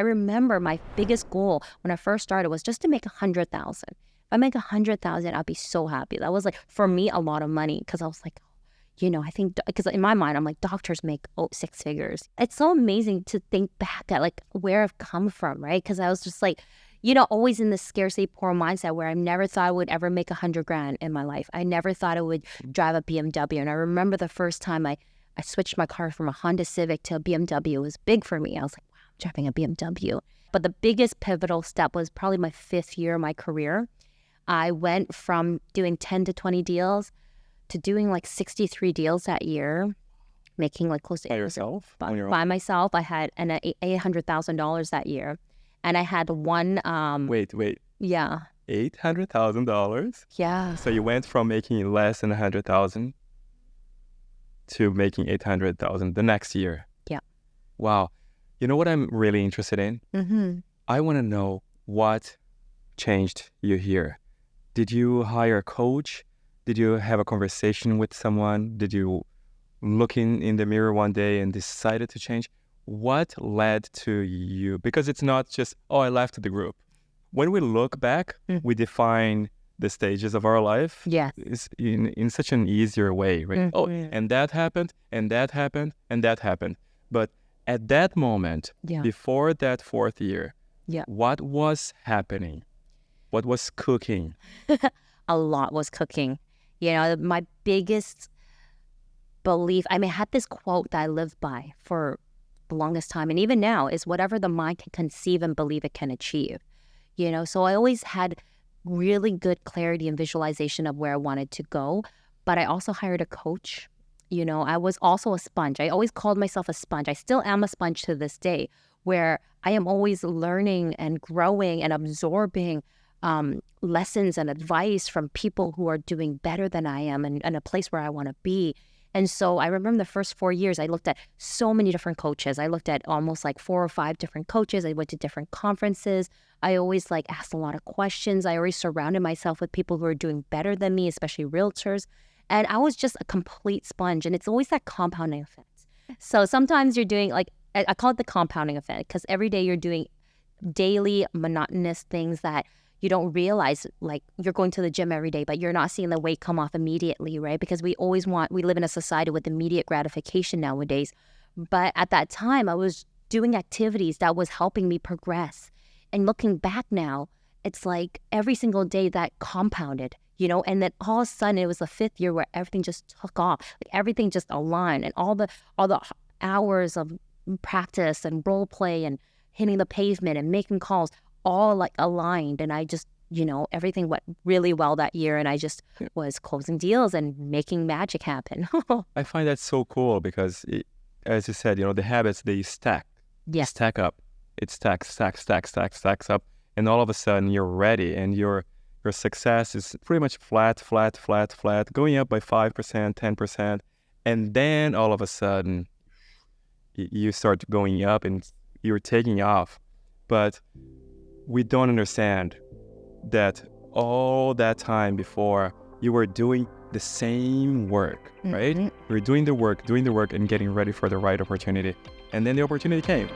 I remember my biggest goal when I first started was just to make 100,000. If I make 100,000, I'd be so happy. That was like, for me, a lot of money because I was like, I think, because in my mind, I'm like, doctors make 6 figures. It's so amazing to think back at like where I've come from, right? Because I was just like, always in the scarcity poor mindset where I never thought I would ever make 100 grand in my life. I never thought I would drive a BMW. And I remember the first time I switched my car from a Honda Civic to a BMW. It was big for me. I was like, wow, I'm driving a BMW. But the biggest pivotal step was probably my 5th year of my career. I went from doing 10 to 20 deals to doing like 63 deals that year, making like close to... By yourself? By myself. I had $800,000 that year. And I had one... Wait. Yeah. $800,000? Yeah. So you went from making less than 100,000 to making 800,000 the next year. Yeah. Wow. You know what I'm really interested in? Mm-hmm. I want to know what changed you here. Did you hire a coach? Did you have a conversation with someone? Did you look in the mirror one day and decided to change? What led to you? Because it's not just, I left the group. When we look back, we define the stages of our life is in such an easier way, right? And that happened, and that happened, and that happened. But at that moment, before that 4th year, what was happening? What was cooking? A lot was cooking. My biggest belief, I had this quote that I lived by for the longest time, and even now, is whatever the mind can conceive and believe it can achieve. So I always had really good clarity and visualization of where I wanted to go, but I also hired a coach. I was also a sponge. I always called myself a sponge. I still am a sponge to this day, where I am always learning and growing and absorbing lessons and advice from people who are doing better than I am and a place where I want to be. And so I remember the first 4 years, I looked at so many different coaches. I looked at almost like 4 or 5 different coaches. I went to different conferences. I always asked a lot of questions. I always surrounded myself with people who are doing better than me, especially realtors. And I was just a complete sponge. And it's always that compounding effect. So sometimes you're doing I call it the compounding effect, because every day you're doing daily monotonous things that you don't realize, like you're going to the gym every day, but you're not seeing the weight come off immediately, right? Because we live in a society with immediate gratification nowadays. But at that time, I was doing activities that was helping me progress. And looking back now, it's like every single day that compounded, and then all of a sudden it was the 5th year where everything just took off. Like everything just aligned, and all the hours of practice and role play and hitting the pavement and making calls, all aligned. And I just, everything went really well that year. And I just was closing deals and making magic happen. I find that so cool because, as you said, the habits, they stack. Yes. Stack up. It stacks up. And all of a sudden you're ready, and your success is pretty much flat, going up by 5%, 10%. And then all of a sudden you start going up and you're taking off. But we don't understand that all that time before you were doing the same work, right? You were doing the work and getting ready for the right opportunity. And then the opportunity came.